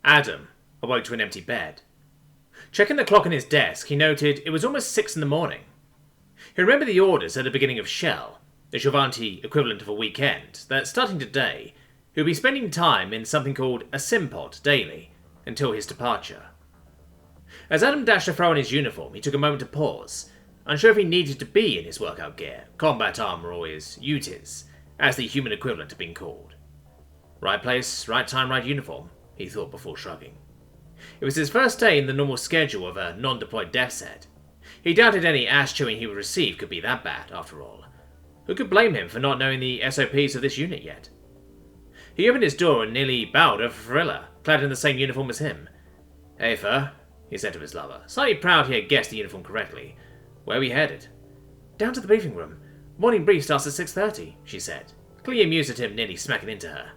Adam awoke to an empty bed. Checking the clock on his desk, he noted it was almost 6 in the morning. He remembered the orders at the beginning of Shell, the Shovanti equivalent of a weekend, that starting today, he would be spending time in something called a simpod daily, until his departure. As Adam dashed to throw on his uniform, he took a moment to pause, unsure if he needed to be in his workout gear, combat armor, or his UTIS, as the human equivalent had been called. Right place, right time, right uniform, he thought before shrugging. It was his first day in the normal schedule of a non-deployed dev set. He doubted any ass-chewing he would receive could be that bad, after all. Who could blame him for not knowing the SOPs of this unit yet? He opened his door and nearly bowed over Farilla, clad in the same uniform as him. "Hey, Fur," he said to his lover, slightly proud he had guessed the uniform correctly. "Where are we headed?" "Down to the briefing room. Morning brief starts at 6:30, she said, clearly amused at him nearly smacking into her.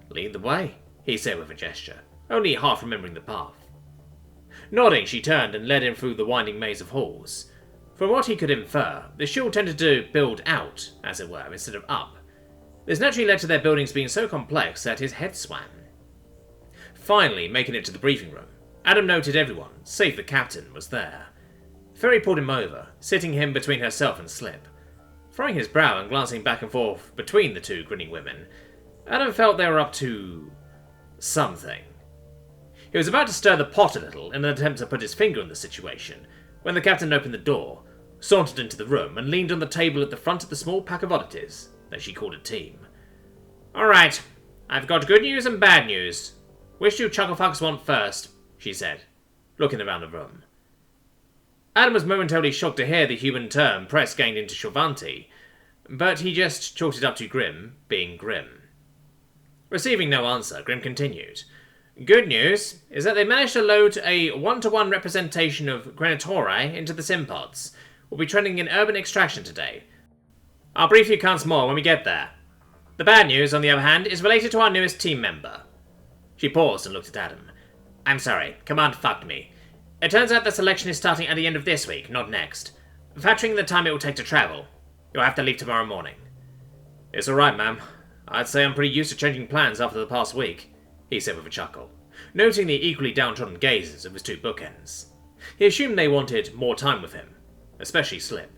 "Lead the way," he said with a gesture, only half remembering the path. Nodding, she turned and led him through the winding maze of halls. From what he could infer, the shield tended to build out, as it were, instead of up. This naturally led to their buildings being so complex that his head swam. Finally, making it to the briefing room, Adam noted everyone, save the captain, was there. Ferry pulled him over, sitting him between herself and Slip. Furrowing his brow and glancing back and forth between the two grinning women, Adam felt they were up to something. He was about to stir the pot a little in an attempt to put his finger on the situation, when the captain opened the door, sauntered into the room, and leaned on the table at the front of the small pack of oddities that she called a team. "Alright, I've got good news and bad news. Which do chucklefucks want first?" she said, looking around the room. Adam was momentarily shocked to hear the human term press gained into Shovanti, but he just chalked it up to Grim being Grim. Receiving no answer, Grim continued. "Good news is that they managed to load a 1-to-1 representation of Granitori into the Simpods. We'll be training in urban extraction today. I'll brief you cunts more when we get there. The bad news, on the other hand, is related to our newest team member." She paused and looked at Adam. "I'm sorry, Command fucked me. It turns out the selection is starting at the end of this week, not next. Factoring the time it will take to travel, you'll have to leave tomorrow morning." "It's alright, ma'am. I'd say I'm pretty used to changing plans after the past week," he said with a chuckle, noting the equally downtrodden gazes of his two bookends. He assumed they wanted more time with him, especially Slip.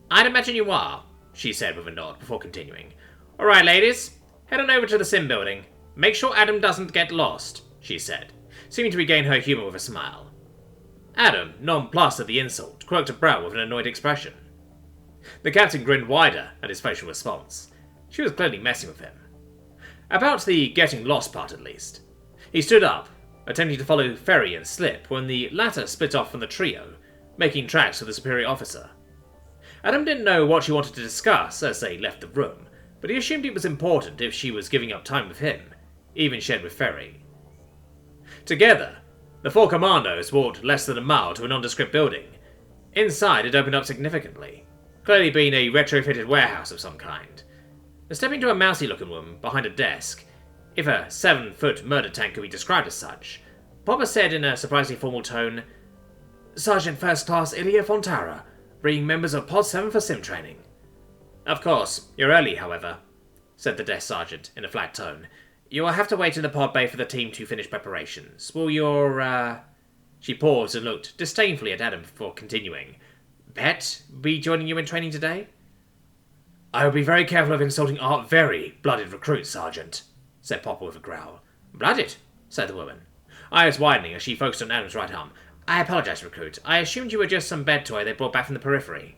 "I'd imagine you are," she said with a nod before continuing. "Alright, ladies, head on over to the sim building. Make sure Adam doesn't get lost," she said, seeming to regain her humour with a smile. Adam, nonplussed at the insult, quirked a brow with an annoyed expression. The captain grinned wider at his facial response. She was clearly messing with him. About the getting lost part, at least. He stood up, attempting to follow Ferry and Slip when the latter split off from the trio, making tracks for the superior officer. Adam didn't know what she wanted to discuss as they left the room, but he assumed it was important if she was giving up time with him, even shared with Ferry. Together, the four commandos walked less than a mile to a nondescript building. Inside, it opened up significantly, clearly being a retrofitted warehouse of some kind. Stepping to a mousy-looking woman behind a desk, if a 7-foot murder tank could be described as such, Popper said in a surprisingly formal tone, "Sergeant First Class Ilya Fontara, bringing members of Pod 7 for sim training." "Of course, you're early, however," said the desk sergeant in a flat tone. "You will have to wait in the pod bay for the team to finish preparations. Will your, She paused and looked disdainfully at Adam before continuing. "Pet be joining you in training today?" "I will be very careful of insulting our very blooded recruits, Sergeant," said Popper with a growl. "Blooded?" said the woman, eyes widening as she focused on Adam's right arm. "I apologize, recruit. I assumed you were just some bed toy they brought back from the periphery."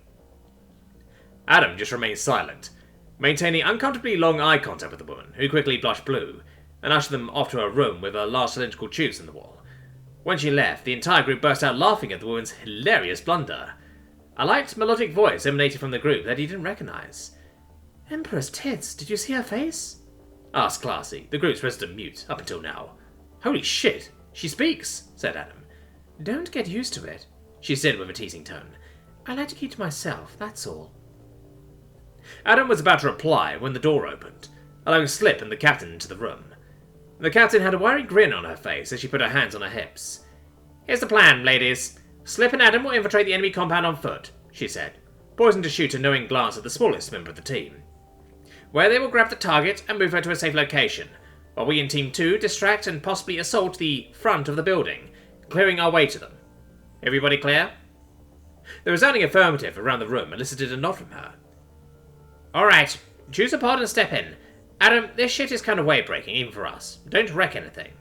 Adam just remained silent, maintaining uncomfortably long eye contact with the woman, who quickly blushed blue, and ushered them off to her room with her large cylindrical tubes in the wall. When she left, the entire group burst out laughing at the woman's hilarious blunder. A light, melodic voice emanated from the group that he didn't recognize. "Emperor's tits, did you see her face?" asked Classy, the group's resident mute up until now. "Holy shit, she speaks," said Adam. "Don't get used to it," she said with a teasing tone. "I like to keep to myself, that's all." Adam was about to reply when the door opened, allowing Slip and the captain into the room. The captain had a wary grin on her face as she put her hands on her hips. "Here's the plan, ladies. Slip and Adam will infiltrate the enemy compound on foot," she said, pausing to shoot a knowing glance at the smallest member of the team. "Where they will grab the target and move her to a safe location. while we in Team 2 distract and possibly assault the front of the building, clearing our way to them. Everybody clear? The resounding affirmative around the room elicited a nod from her. Alright, choose a pod and step in. Adam, this shit is kind of way-breaking, even for us. Don't wreck anything.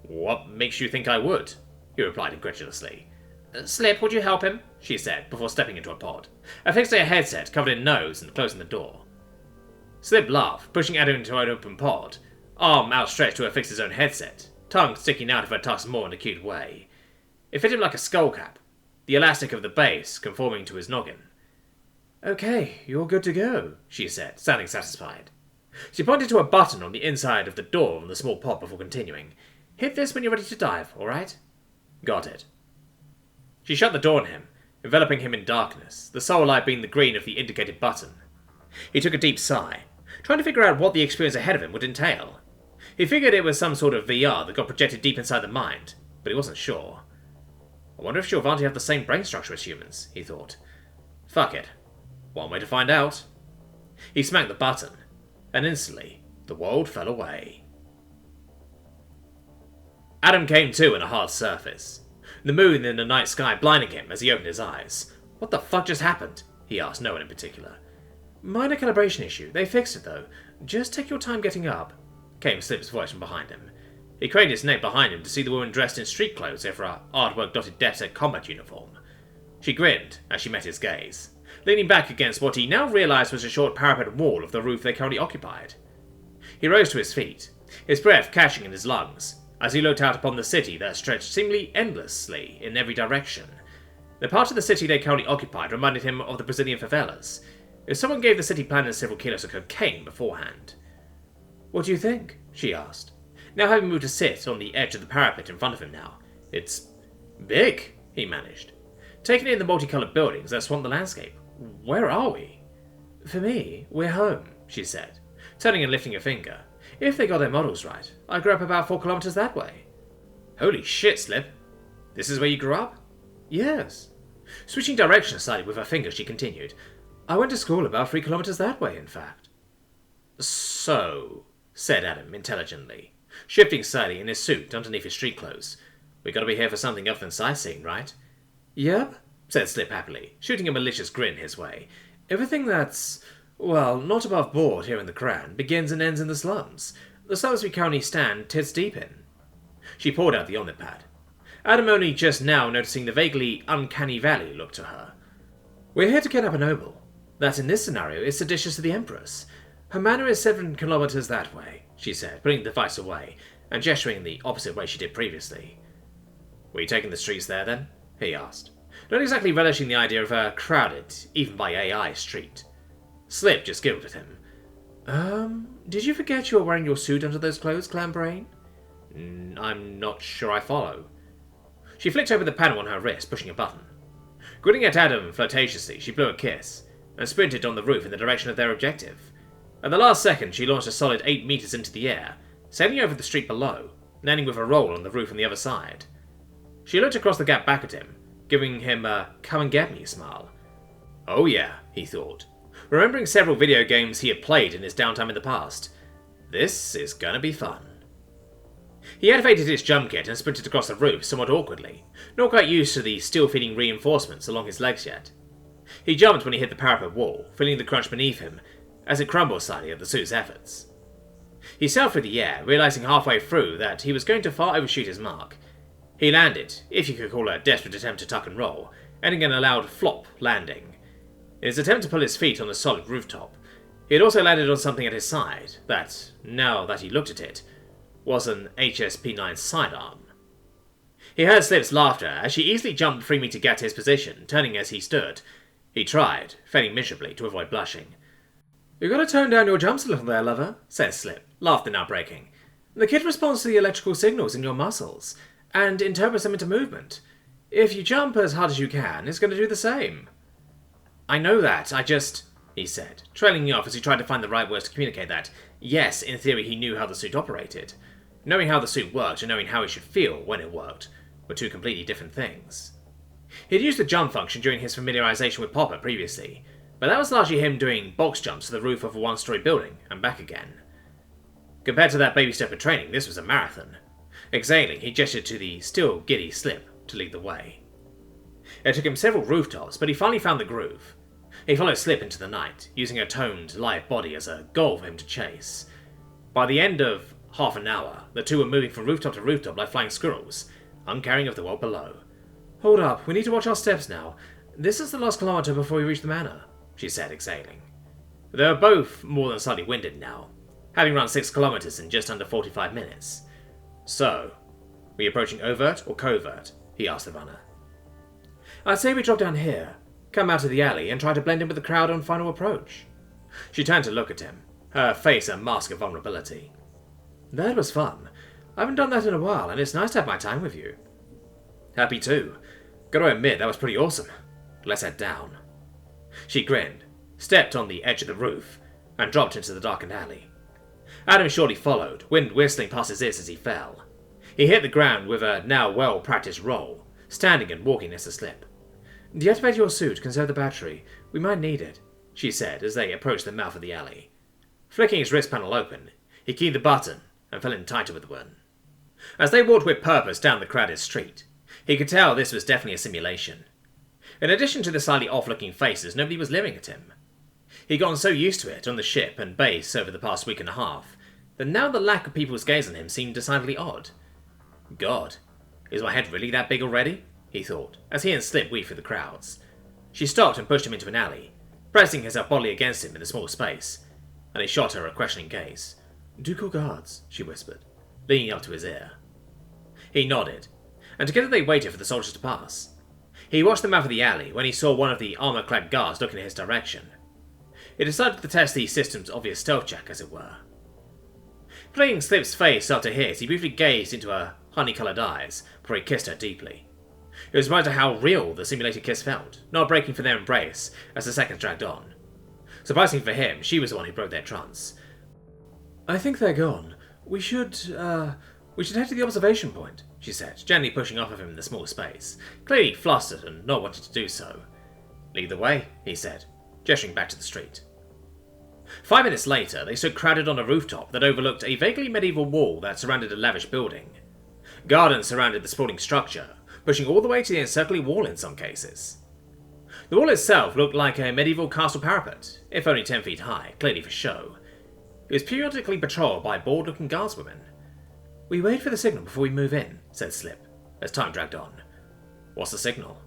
What makes you think I would? He replied incredulously. Slip, would you help him? She said, before stepping into a pod. Affixing a headset covered in nose and closing the door. Slip laughed, pushing Adam into an open pod, arm outstretched to affix his own headset, tongue sticking out of her tusk more in a cute way. It fit him like a skull cap, the elastic of the base conforming to his noggin. Okay, you're good to go, she said, sounding satisfied. She pointed to a button on the inside of the door on the small pod before continuing. Hit this when you're ready to dive, alright? Got it. She shut the door on him, enveloping him in darkness, the sole light being the green of the indicated button. He took a deep sigh, trying to figure out what the experience ahead of him would entail. He figured it was some sort of VR that got projected deep inside the mind, but he wasn't sure. I wonder if Jolvanti have the same brain structure as humans, he thought. Fuck it. One way to find out. He smacked the button, and instantly, the world fell away. Adam came to in a hard surface, the moon in the night sky blinding him as he opened his eyes. What the fuck just happened? He asked no one in particular. Minor calibration issue. They fixed it though. Just take your time getting up, came Slip's voice from behind him. He craned his neck behind him to see the woman dressed in street clothes over her artwork-dotted DEFTEC combat uniform. She grinned as she met his gaze, leaning back against what he now realized was a short parapet wall of the roof they currently occupied. He rose to his feet, his breath catching in his lungs, as he looked out upon the city that stretched seemingly endlessly in every direction. The part of the city they currently occupied reminded him of the Brazilian favelas, if someone gave the city planners several kilos of cocaine beforehand. What do you think? She asked, now having moved to sit on the edge of the parapet in front of him now. It's big, he managed, taking in the multicolored buildings that swamped the landscape. Where are we? For me, we're home, she said, turning and lifting a finger. If they got their models right, I grew up about 4 kilometers that way. Holy shit, Slip. This is where you grew up? Yes. Switching direction slightly with her finger, she continued. I went to school about 3 kilometers that way, in fact. So, said Adam intelligently, shifting slightly in his suit underneath his street clothes. We gotta be here for something other than sightseeing, right? Yep, said Slip happily, shooting a malicious grin his way. Everything that's, well, not above board here in the Crown begins and ends in the slums. The slums we currently stand tits deep in. She poured out the omnipad, Adam only just now noticing the vaguely uncanny valley look to her. We're here to kidnap a noble. That in this scenario is seditious to the Empress. Her manor is 7 kilometers that way, she said, putting the device away, and gesturing the opposite way she did previously. Were you taking the streets there, then? He asked, not exactly relishing the idea of a crowded, even by AI, street. Slip just giggled at him. Did you forget you were wearing your suit under those clothes, Clambrain? I'm not sure I follow. She flicked over the panel on her wrist, pushing a button. Grinning at Adam flirtatiously, she blew a kiss, and sprinted on the roof in the direction of their objective. At the last second, she launched a solid 8 meters into the air, sailing over the street below, landing with a roll on the roof on the other side. She looked across the gap back at him, giving him a come-and-get-me smile. Oh yeah, he thought, remembering several video games he had played in his downtime in the past. This is gonna be fun. He activated his jump kit and sprinted across the roof somewhat awkwardly, not quite used to the steel-feeding reinforcements along his legs yet. He jumped when he hit the parapet wall, feeling the crunch beneath him, as it crumbled slightly at the suit's efforts. He sailed through the air, realizing halfway through that he was going to far overshoot his mark. He landed, if you could call a desperate attempt to tuck and roll, ending in a loud flop landing. In his attempt to pull his feet on the solid rooftop, he had also landed on something at his side that, now that he looked at it, was an HSP-9 sidearm. He heard Slip's laughter as she easily jumped 3 meters to get to his position, turning as he stood. He tried, failing miserably, to avoid blushing. You gotta tone down your jumps a little there, lover, said Slip, laughter now breaking. The kit responds to the electrical signals in your muscles, and interprets them into movement. If you jump as hard as you can, it's gonna do the same. I know that, he said, trailing me off as he tried to find the right words to communicate that. Yes, in theory he knew how the suit operated. Knowing how the suit worked and knowing how he should feel when it worked were two completely different things. He'd used the jump function during his familiarization with Popper previously, but that was largely him doing box jumps to the roof of a 1-story building and back again. Compared to that baby step of training, this was a marathon. Exhaling, he gestured to the still giddy Slip to lead the way. It took him several rooftops, but he finally found the groove. He followed Slip into the night, using her toned, lithe body as a goal for him to chase. By the end of half an hour, the two were moving from rooftop to rooftop like flying squirrels, uncaring of the world below. "Hold up, we need to watch our steps now. This is the last kilometre before we reach the manor," she said, exhaling. They were both more than slightly winded now, having run 6 kilometres in just under 45 minutes. "So, were you approaching overt or covert?" he asked the runner. "I'd say we drop down here, come out of the alley, and try to blend in with the crowd on final approach." She turned to look at him, her face a mask of vulnerability. "That was fun. I haven't done that in a while, and it's nice to have my time with you." "Happy too. Gotta admit, that was pretty awesome. Let's head down." She grinned, stepped on the edge of the roof, and dropped into the darkened alley. Adam shortly followed, wind whistling past his ears as he fell. He hit the ground with a now well-practiced roll, standing and walking next to Slip. "Deactivate your suit, conserve the battery. We might need it," she said as they approached the mouth of the alley. Flicking his wrist panel open, he keyed the button and fell in tighter with the one. As they walked with purpose down the crowded street, he could tell this was definitely a simulation. In addition to the slightly off-looking faces, nobody was leering at him. He'd gotten so used to it on the ship and base over the past week and a half, that now the lack of people's gaze on him seemed decidedly odd. "God, is my head really that big already?" he thought, as he and Slip weaved through the crowds. She stopped and pushed him into an alley, pressing herself bodily against him in the small space, and he shot her a questioning gaze. "Do call guards," she whispered, leaning up to his ear. He nodded, and together they waited for the soldiers to pass. He watched them out of the alley when he saw one of the armour-clad guards looking in his direction. He decided to test the system's obvious stealth check, as it were. Flinging Slip's face after his, he briefly gazed into her honey-coloured eyes before he kissed her deeply. He was surprised at how real the simulated kiss felt, not breaking from their embrace as the seconds dragged on. Surprisingly for him, she was the one who broke their trance. "I think they're gone. We should head to the observation point," she said, gently pushing off of him in the small space, clearly flustered and not wanting to do so. "Lead the way," he said, gesturing back to the street. 5 minutes later, they stood crowded on a rooftop that overlooked a vaguely medieval wall that surrounded a lavish building. Gardens surrounded the sprawling structure, pushing all the way to the encircling wall in some cases. The wall itself looked like a medieval castle parapet, if only 10 feet high, clearly for show. It was periodically patrolled by bored-looking guardswomen. "We wait for the signal before we move in," said Slip, as time dragged on. "What's the signal?"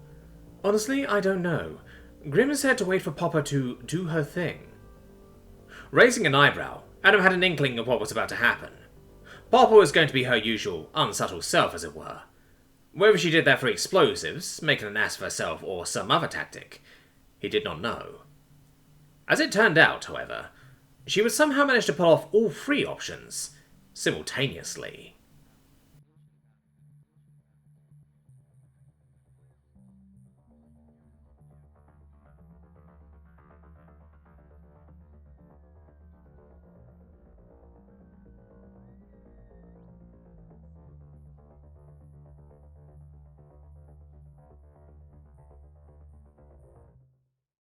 "Honestly, I don't know. Grim said to wait for Popper to do her thing." Raising an eyebrow, Adam had an inkling of what was about to happen. Popper was going to be her usual, unsubtle self, as it were. Whether she did that for explosives, making an ass of herself, or some other tactic, he did not know. As it turned out, however, she would somehow manage to pull off all 3 options simultaneously.